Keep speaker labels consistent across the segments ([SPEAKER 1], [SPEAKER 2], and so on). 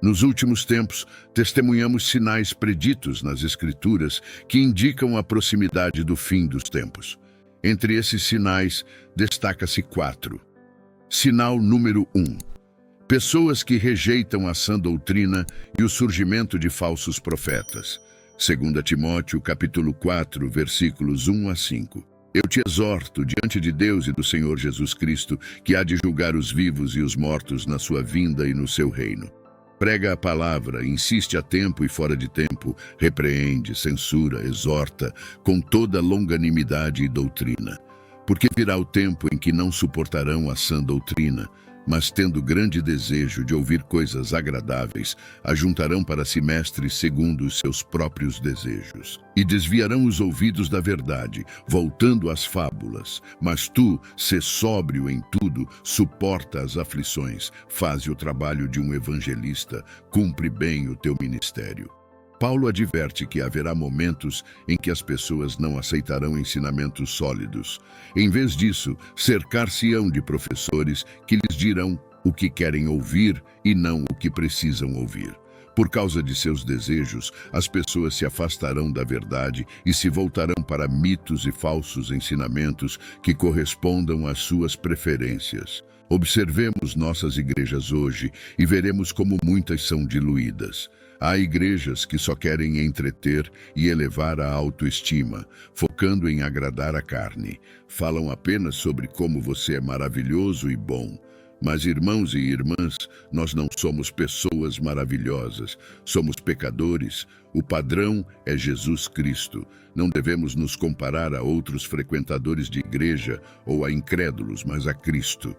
[SPEAKER 1] Nos últimos tempos, testemunhamos sinais preditos nas Escrituras que indicam a proximidade do fim dos tempos. Entre esses sinais, destaca-se 4. Sinal número 1. Pessoas que rejeitam a sã doutrina e o surgimento de falsos profetas. 2 Timóteo, capítulo 4, versículos 1 a 5. Eu te exorto, diante de Deus e do Senhor Jesus Cristo, que há de julgar os vivos e os mortos na sua vinda e no seu reino. Prega a palavra, insiste a tempo e fora de tempo, repreende, censura, exorta, com toda longanimidade e doutrina. Porque virá o tempo em que não suportarão a sã doutrina, mas tendo grande desejo de ouvir coisas agradáveis, ajuntarão para si mestres segundo os seus próprios desejos. E desviarão os ouvidos da verdade, voltando às fábulas. Mas tu, sê sóbrio em tudo, suporta as aflições, faze o trabalho de um evangelista, cumpre bem o teu ministério. Paulo adverte que haverá momentos em que as pessoas não aceitarão ensinamentos sólidos. Em vez disso, cercar-se-ão de professores que lhes dirão o que querem ouvir e não o que precisam ouvir. Por causa de seus desejos, as pessoas se afastarão da verdade e se voltarão para mitos e falsos ensinamentos que correspondam às suas preferências. Observemos nossas igrejas hoje e veremos como muitas são diluídas. Há igrejas que só querem entreter e elevar a autoestima, focando em agradar a carne. Falam apenas sobre como você é maravilhoso e bom. Mas, irmãos e irmãs, nós não somos pessoas maravilhosas, somos pecadores. O padrão é Jesus Cristo. Não devemos nos comparar a outros frequentadores de igreja ou a incrédulos, mas a Cristo.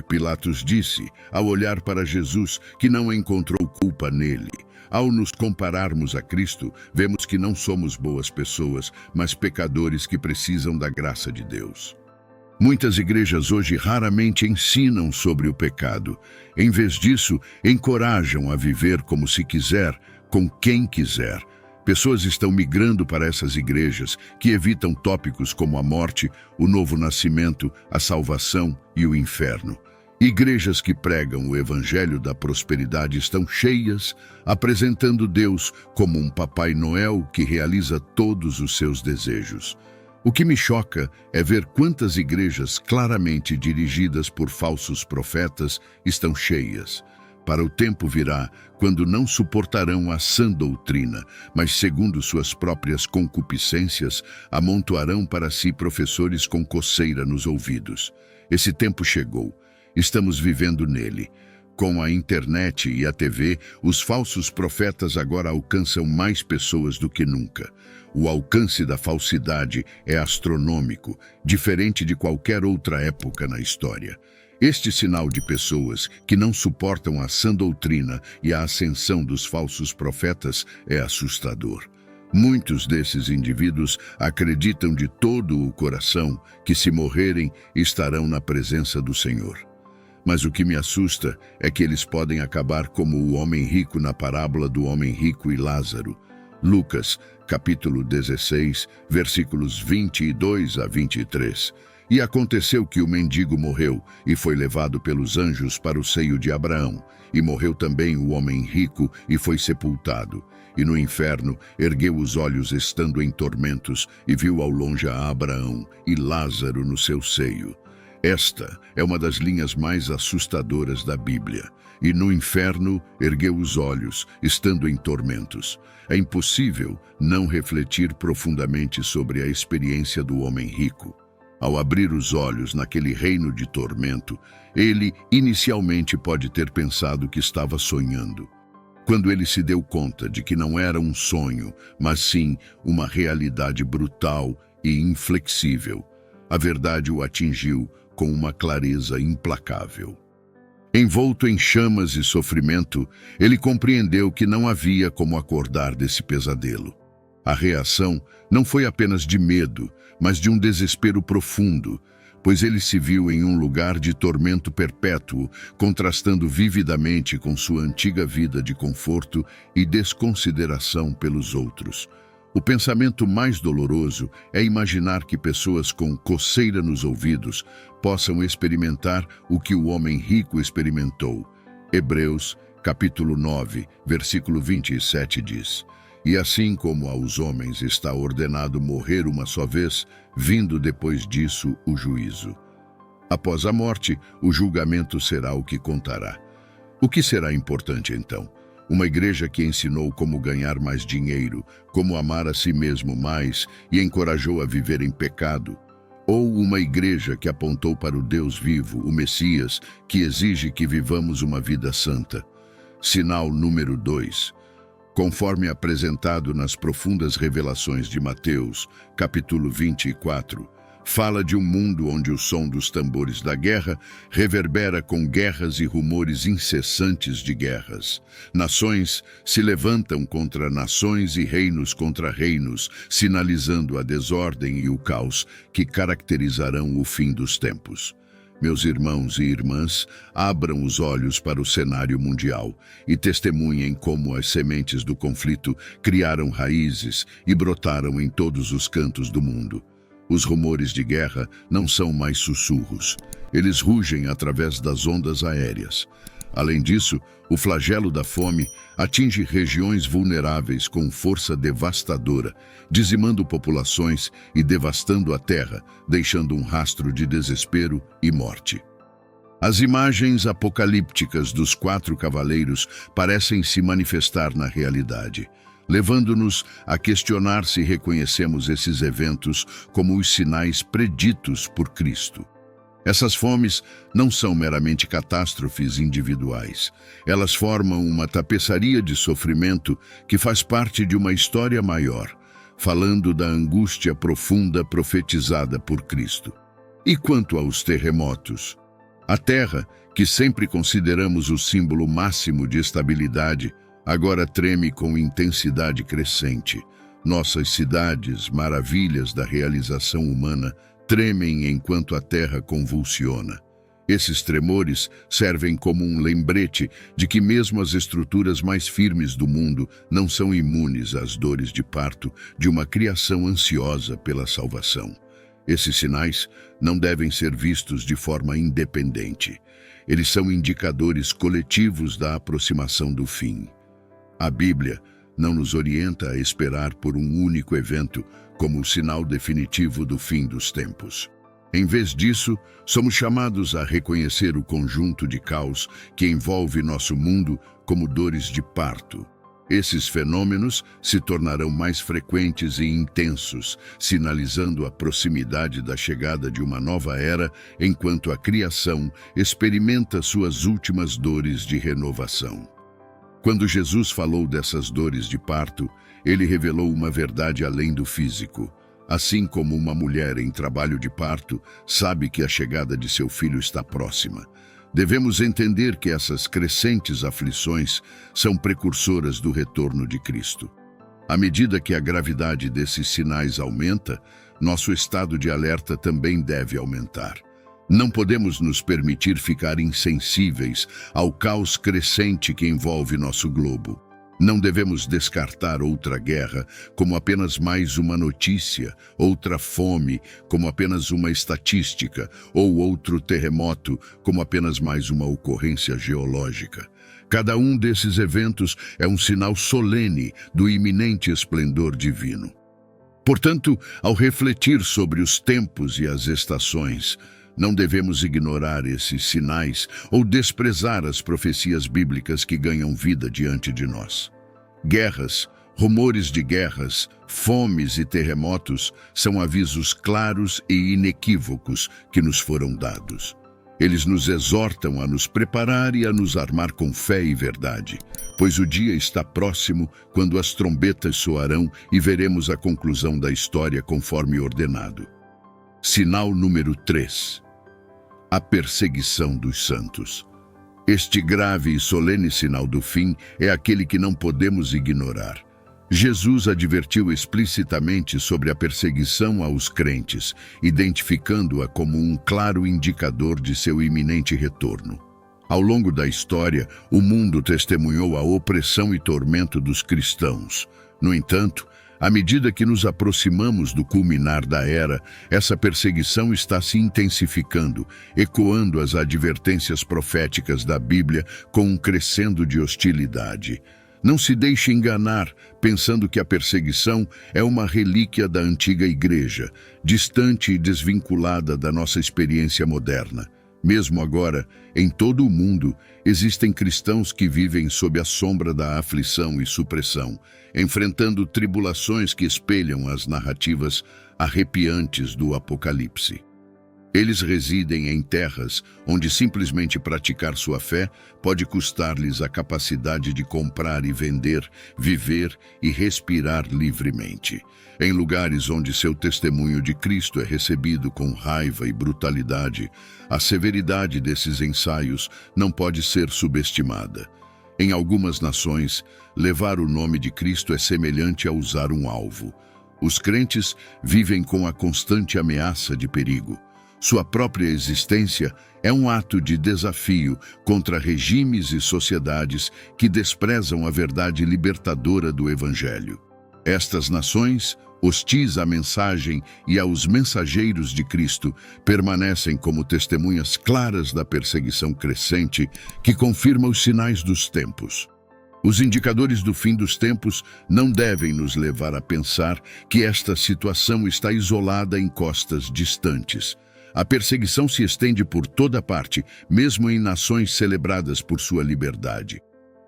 [SPEAKER 1] Pilatos disse, ao olhar para Jesus, que não encontrou culpa nele. Ao nos compararmos a Cristo, vemos que não somos boas pessoas, mas pecadores que precisam da graça de Deus. Muitas igrejas hoje raramente ensinam sobre o pecado. Em vez disso, encorajam a viver como se quiser, com quem quiser. Pessoas estão migrando para essas igrejas que evitam tópicos como a morte, o novo nascimento, a salvação e o inferno. Igrejas que pregam o evangelho da prosperidade estão cheias, apresentando Deus como um Papai Noel que realiza todos os seus desejos. O que me choca é ver quantas igrejas claramente dirigidas por falsos profetas estão cheias. Para o tempo virá, quando não suportarão a sã doutrina, mas segundo suas próprias concupiscências, amontoarão para si professores com coceira nos ouvidos. Esse tempo chegou. Estamos vivendo nele. Com a internet e a TV, os falsos profetas agora alcançam mais pessoas do que nunca. O alcance da falsidade é astronômico, diferente de qualquer outra época na história. Este sinal de pessoas que não suportam a sã doutrina e a ascensão dos falsos profetas é assustador. Muitos desses indivíduos acreditam de todo o coração que, se morrerem, estarão na presença do Senhor. Mas o que me assusta é que eles podem acabar como o homem rico na parábola do homem rico e Lázaro. Lucas, capítulo 16, versículos 22 a 23. E aconteceu que o mendigo morreu e foi levado pelos anjos para o seio de Abraão. E morreu também o homem rico e foi sepultado. E no inferno ergueu os olhos estando em tormentos e viu ao longe a Abraão e Lázaro no seu seio. Esta é uma das linhas mais assustadoras da Bíblia. E no inferno ergueu os olhos, estando em tormentos. É impossível não refletir profundamente sobre a experiência do homem rico. Ao abrir os olhos naquele reino de tormento, ele inicialmente pode ter pensado que estava sonhando. Quando ele se deu conta de que não era um sonho, mas sim uma realidade brutal e inflexível, a verdade o atingiu com uma clareza implacável. Envolto em chamas e sofrimento, ele compreendeu que não havia como acordar desse pesadelo. A reação não foi apenas de medo, mas de um desespero profundo, pois ele se viu em um lugar de tormento perpétuo, contrastando vividamente com sua antiga vida de conforto e desconsideração pelos outros. O pensamento mais doloroso é imaginar que pessoas com coceira nos ouvidos possam experimentar o que o homem rico experimentou. Hebreus, capítulo 9, versículo 27 diz: E assim como aos homens está ordenado morrer uma só vez, vindo depois disso o juízo. Após a morte, o julgamento será o que contará. O que será importante então? Uma igreja que ensinou como ganhar mais dinheiro, como amar a si mesmo mais e encorajou a viver em pecado? Ou uma igreja que apontou para o Deus vivo, o Messias, que exige que vivamos uma vida santa? Sinal número 2. Conforme apresentado nas profundas revelações de Mateus, capítulo 24, fala de um mundo onde o som dos tambores da guerra reverbera com guerras e rumores incessantes de guerras. Nações se levantam contra nações e reinos contra reinos, sinalizando a desordem e o caos que caracterizarão o fim dos tempos. Meus irmãos e irmãs, abram os olhos para o cenário mundial e testemunhem como as sementes do conflito criaram raízes e brotaram em todos os cantos do mundo. Os rumores de guerra não são mais sussurros. Eles rugem através das ondas aéreas. Além disso, o flagelo da fome atinge regiões vulneráveis com força devastadora, dizimando populações e devastando a terra, deixando um rastro de desespero e morte. As imagens apocalípticas dos 4 cavaleiros parecem se manifestar na realidade, levando-nos a questionar se reconhecemos esses eventos como os sinais preditos por Cristo. Essas fomes não são meramente catástrofes individuais. Elas formam uma tapeçaria de sofrimento que faz parte de uma história maior, falando da angústia profunda profetizada por Cristo. E quanto aos terremotos? A Terra, que sempre consideramos o símbolo máximo de estabilidade, agora treme com intensidade crescente. Nossas cidades, maravilhas da realização humana, tremem enquanto a terra convulsiona. Esses tremores servem como um lembrete de que mesmo as estruturas mais firmes do mundo não são imunes às dores de parto de uma criação ansiosa pela salvação. Esses sinais não devem ser vistos de forma independente. Eles são indicadores coletivos da aproximação do fim. A Bíblia não nos orienta a esperar por um único evento como o sinal definitivo do fim dos tempos. Em vez disso, somos chamados a reconhecer o conjunto de caos que envolve nosso mundo como dores de parto. Esses fenômenos se tornarão mais frequentes e intensos, sinalizando a proximidade da chegada de uma nova era, enquanto a criação experimenta suas últimas dores de renovação. Quando Jesus falou dessas dores de parto, ele revelou uma verdade além do físico. Assim como uma mulher em trabalho de parto sabe que a chegada de seu filho está próxima, devemos entender que essas crescentes aflições são precursoras do retorno de Cristo. À medida que a gravidade desses sinais aumenta, nosso estado de alerta também deve aumentar. Não podemos nos permitir ficar insensíveis ao caos crescente que envolve nosso globo. Não devemos descartar outra guerra como apenas mais uma notícia, outra fome como apenas uma estatística, ou outro terremoto como apenas mais uma ocorrência geológica. Cada um desses eventos é um sinal solene do iminente esplendor divino. Portanto, ao refletir sobre os tempos e as estações, não devemos ignorar esses sinais ou desprezar as profecias bíblicas que ganham vida diante de nós. Guerras, rumores de guerras, fomes e terremotos são avisos claros e inequívocos que nos foram dados. Eles nos exortam a nos preparar e a nos armar com fé e verdade, pois o dia está próximo quando as trombetas soarão e veremos a conclusão da história conforme ordenado. Sinal número 3. A perseguição dos santos. Este grave e solene sinal do fim é aquele que não podemos ignorar. Jesus advertiu explicitamente sobre a perseguição aos crentes, identificando-a como um claro indicador de seu iminente retorno. Ao longo da história, o mundo testemunhou a opressão e tormento dos cristãos. No entanto, À medida que nos aproximamos do culminar da era, essa perseguição está se intensificando, ecoando as advertências proféticas da Bíblia com um crescendo de hostilidade. Não se deixe enganar, pensando que a perseguição é uma relíquia da antiga igreja, distante e desvinculada da nossa experiência moderna. Mesmo agora, em todo o mundo, existem cristãos que vivem sob a sombra da aflição e supressão, enfrentando tribulações que espelham as narrativas arrepiantes do Apocalipse. Eles residem em terras onde simplesmente praticar sua fé pode custar-lhes a capacidade de comprar e vender, viver e respirar livremente. Em lugares onde seu testemunho de Cristo é recebido com raiva e brutalidade, a severidade desses ensaios não pode ser subestimada. Em algumas nações, levar o nome de Cristo é semelhante a usar um alvo. Os crentes vivem com a constante ameaça de perigo. Sua própria existência é um ato de desafio contra regimes e sociedades que desprezam a verdade libertadora do Evangelho. Estas nações, hostis à mensagem e aos mensageiros de Cristo, permanecem como testemunhas claras da perseguição crescente que confirma os sinais dos tempos. Os indicadores do fim dos tempos não devem nos levar a pensar que esta situação está isolada em costas distantes. A perseguição se estende por toda parte, mesmo em nações celebradas por sua liberdade.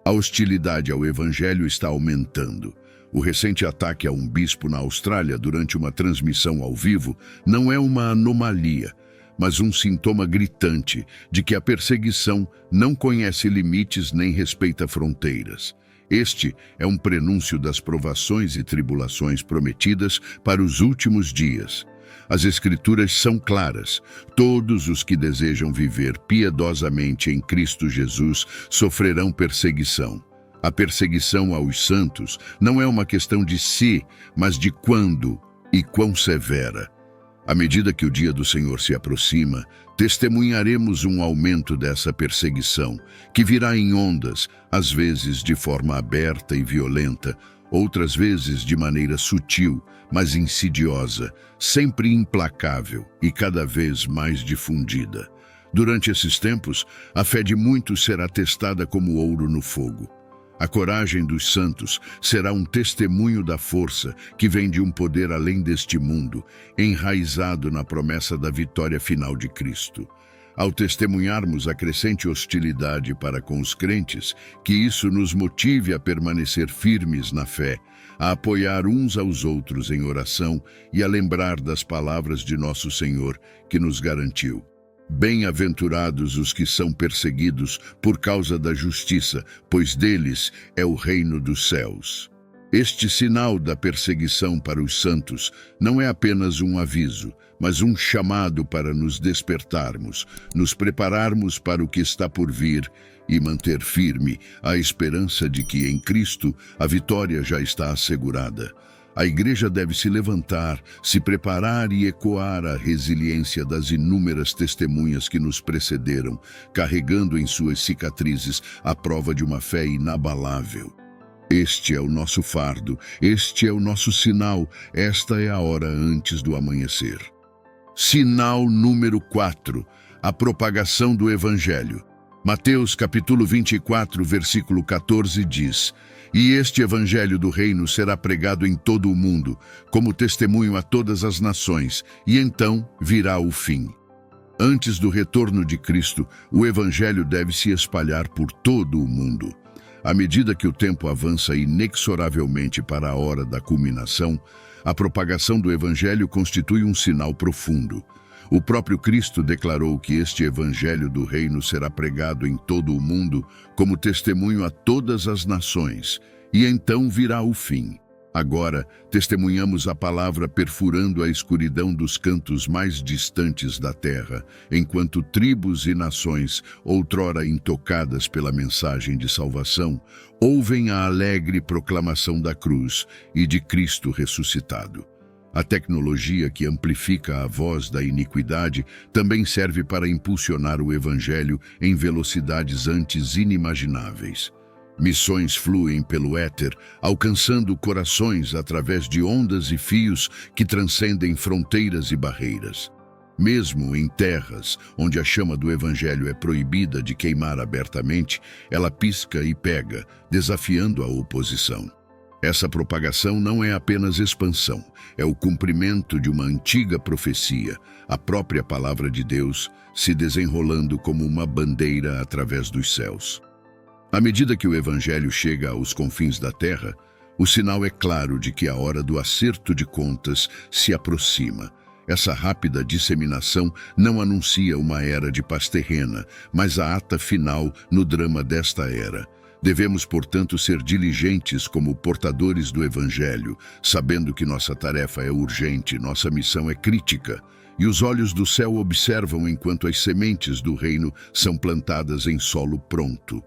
[SPEAKER 1] A hostilidade ao Evangelho está aumentando. O recente ataque a um bispo na Austrália durante uma transmissão ao vivo não é uma anomalia, mas um sintoma gritante de que a perseguição não conhece limites nem respeita fronteiras. Este é um prenúncio das provações e tribulações prometidas para os últimos dias. As Escrituras são claras. Todos os que desejam viver piedosamente em Cristo Jesus sofrerão perseguição. A perseguição aos santos não é uma questão de se, mas de quando e quão severa. À medida que o dia do Senhor se aproxima, testemunharemos um aumento dessa perseguição, que virá em ondas, às vezes de forma aberta e violenta, outras vezes de maneira sutil, mas insidiosa, sempre implacável e cada vez mais difundida. Durante esses tempos, a fé de muitos será testada como ouro no fogo. A coragem dos santos será um testemunho da força que vem de um poder além deste mundo, enraizado na promessa da vitória final de Cristo. Ao testemunharmos a crescente hostilidade para com os crentes, que isso nos motive a permanecer firmes na fé, a apoiar uns aos outros em oração e a lembrar das palavras de nosso Senhor, que nos garantiu: bem-aventurados os que são perseguidos por causa da justiça, pois deles é o reino dos céus. Este sinal da perseguição para os santos não é apenas um aviso, mas um chamado para nos despertarmos, nos prepararmos para o que está por vir e manter firme a esperança de que em Cristo a vitória já está assegurada. A Igreja deve se levantar, se preparar e ecoar a resiliência das inúmeras testemunhas que nos precederam, carregando em suas cicatrizes a prova de uma fé inabalável. Este é o nosso fardo, este é o nosso sinal, esta é a hora antes do amanhecer. Sinal número 4, a propagação do Evangelho. Mateus capítulo 24, versículo 14 diz: E este Evangelho do reino será pregado em todo o mundo, como testemunho a todas as nações, e então virá o fim. Antes do retorno de Cristo, o Evangelho deve se espalhar por todo o mundo. À medida que o tempo avança inexoravelmente para a hora da culminação, a propagação do Evangelho constitui um sinal profundo. O próprio Cristo declarou que este Evangelho do reino será pregado em todo o mundo como testemunho a todas as nações, e então virá o fim. Agora, testemunhamos a palavra perfurando a escuridão dos cantos mais distantes da terra, enquanto tribos e nações, outrora intocadas pela mensagem de salvação, ouvem a alegre proclamação da cruz e de Cristo ressuscitado. A tecnologia que amplifica a voz da iniquidade também serve para impulsionar o Evangelho em velocidades antes inimagináveis. Missões fluem pelo éter, alcançando corações através de ondas e fios que transcendem fronteiras e barreiras. Mesmo em terras onde a chama do Evangelho é proibida de queimar abertamente, ela pisca e pega, desafiando a oposição. Essa propagação não é apenas expansão, é o cumprimento de uma antiga profecia, a própria palavra de Deus se desenrolando como uma bandeira através dos céus. À medida que o Evangelho chega aos confins da terra, o sinal é claro de que a hora do acerto de contas se aproxima. Essa rápida disseminação não anuncia uma era de paz terrena, mas a ata final no drama desta era. Devemos, portanto, ser diligentes como portadores do Evangelho, sabendo que nossa tarefa é urgente, nossa missão é crítica, e os olhos do céu observam enquanto as sementes do reino são plantadas em solo pronto.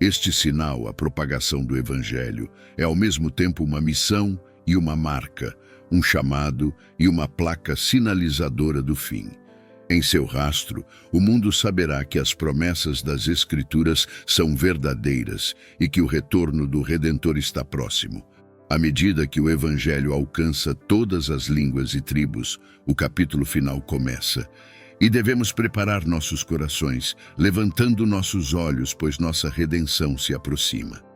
[SPEAKER 1] Este sinal, a propagação do Evangelho, é ao mesmo tempo uma missão e uma marca, um chamado e uma placa sinalizadora do fim. Em seu rastro, o mundo saberá que as promessas das Escrituras são verdadeiras e que o retorno do Redentor está próximo. À medida que o Evangelho alcança todas as línguas e tribos, o capítulo final começa. E devemos preparar nossos corações, levantando nossos olhos, pois nossa redenção se aproxima.